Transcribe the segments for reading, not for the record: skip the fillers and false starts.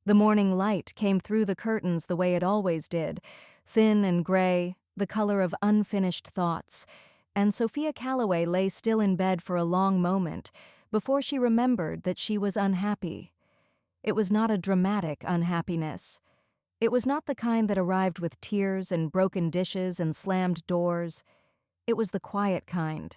The morning light came through the curtains the way it always did, thin and gray, the color of unfinished thoughts, and Sophia Calloway lay still in bed for a long moment before she remembered that she was unhappy. It was not a dramatic unhappiness. It was not the kind that arrived with tears and broken dishes and slammed doors. It was the quiet kind,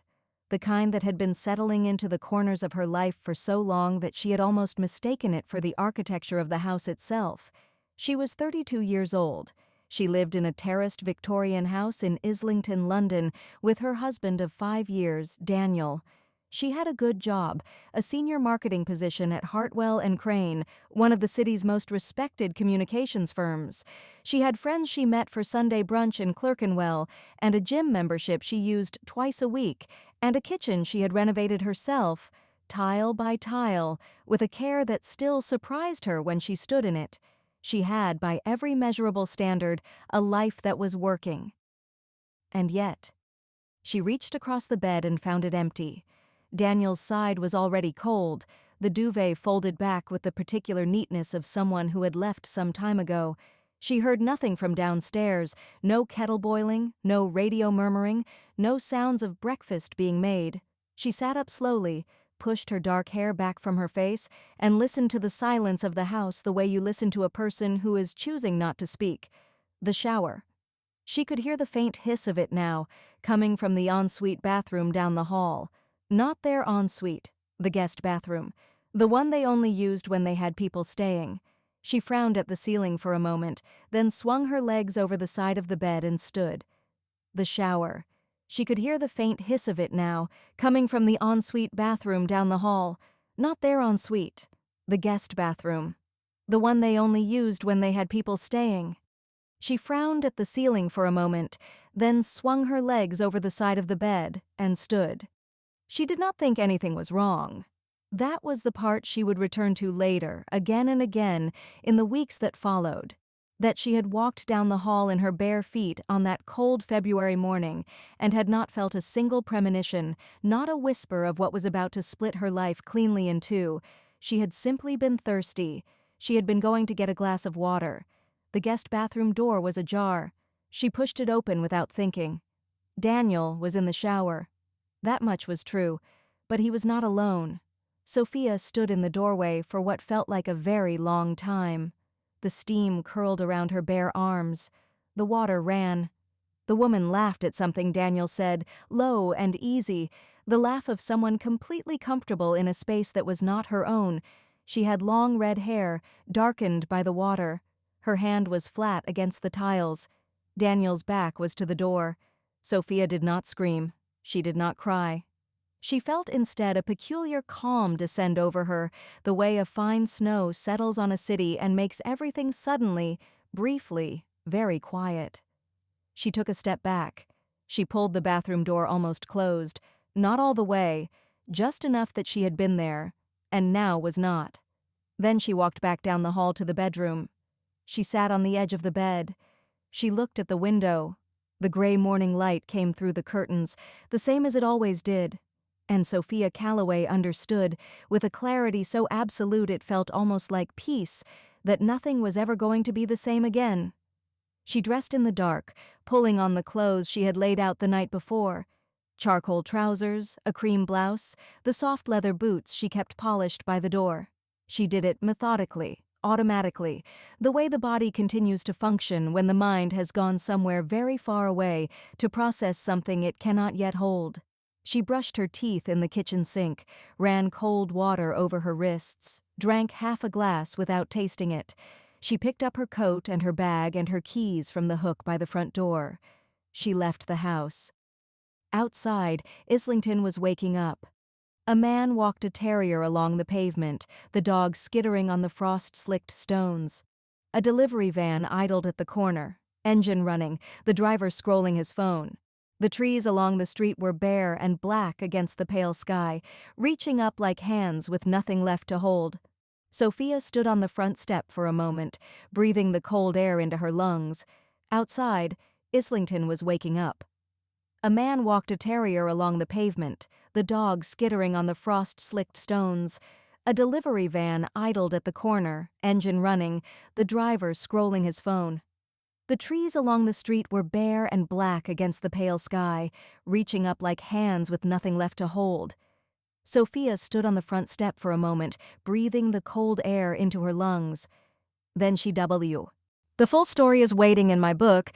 the kind that had been settling into the corners of her life for so long that she had almost mistaken it for the architecture of the house itself. She was 32 years old. She lived in a terraced Victorian house in Islington, London, with her husband of 5 years, Daniel. She had a good job, a senior marketing position at Hartwell & Crane, one of the city's most respected communications firms. She had friends she met for Sunday brunch in Clerkenwell, and a gym membership she used twice a week, and a kitchen she had renovated herself, tile by tile, with a care that still surprised her when she stood in it. She had, by every measurable standard, a life that was working. And yet, she reached across the bed and found it empty. Daniel's side was already cold, the duvet folded back with the particular neatness of someone who had left some time ago. She heard nothing from downstairs, no kettle boiling, no radio murmuring, no sounds of breakfast being made. She sat up slowly, pushed her dark hair back from her face, and listened to the silence of the house the way you listen to a person who is choosing not to speak. The shower. She could hear the faint hiss of it now, coming from the ensuite bathroom down the hall. Not their ensuite, the guest bathroom, the one they only used when they had people staying. She frowned at the ceiling for a moment, then swung her legs over the side of the bed and stood. The shower. She could hear the faint hiss of it now, coming from the ensuite bathroom down the hall. Not their ensuite, the guest bathroom, the one they only used when they had people staying. She frowned at the ceiling for a moment, then swung her legs over the side of the bed and stood. She did not think anything was wrong. That was the part she would return to later, again and again, in the weeks that followed. That she had walked down the hall in her bare feet on that cold February morning and had not felt a single premonition, not a whisper of what was about to split her life cleanly in two. She had simply been thirsty. She had been going to get a glass of water. The guest bathroom door was ajar. She pushed it open without thinking. Daniel was in the shower. That much was true, but he was not alone. Sophia stood in the doorway for what felt like a very long time. The steam curled around her bare arms. The water ran. The woman laughed at something Daniel said, low and easy, the laugh of someone completely comfortable in a space that was not her own. She had long red hair, darkened by the water. Her hand was flat against the tiles. Daniel's back was to the door. Sophia did not scream. She did not cry. She felt instead a peculiar calm descend over her, the way a fine snow settles on a city and makes everything suddenly, briefly, very quiet. She took a step back. She pulled the bathroom door almost closed, not all the way, just enough that she had been there, and now was not. Then she walked back down the hall to the bedroom. She sat on the edge of the bed. She looked at the window. The gray morning light came through the curtains, the same as it always did. And Sophia Calloway understood, with a clarity so absolute it felt almost like peace, that nothing was ever going to be the same again. She dressed in the dark, pulling on the clothes she had laid out the night before. Charcoal trousers, a cream blouse, the soft leather boots she kept polished by the door. She did it methodically, automatically, the way the body continues to function when the mind has gone somewhere very far away to process something it cannot yet hold. She brushed her teeth in the kitchen sink, ran cold water over her wrists, drank half a glass without tasting it. She picked up her coat and her bag and her keys from the hook by the front door. She left the house. Outside, Islington was waking up. A man walked a terrier along the pavement, the dog skittering on the frost-slicked stones. A delivery van idled at the corner, engine running, the driver scrolling his phone. The trees along the street were bare and black against the pale sky, reaching up like hands with nothing left to hold. Sophia stood on the front step for a moment, breathing the cold air into her lungs. Outside, Islington was waking up. A man walked a terrier along the pavement, the dog skittering on the frost-slicked stones. A delivery van idled at the corner, engine running, the driver scrolling his phone. The trees along the street were bare and black against the pale sky, reaching up like hands with nothing left to hold. Sophia stood on the front step for a moment, breathing the cold air into her lungs. Then she The full story is waiting in my book.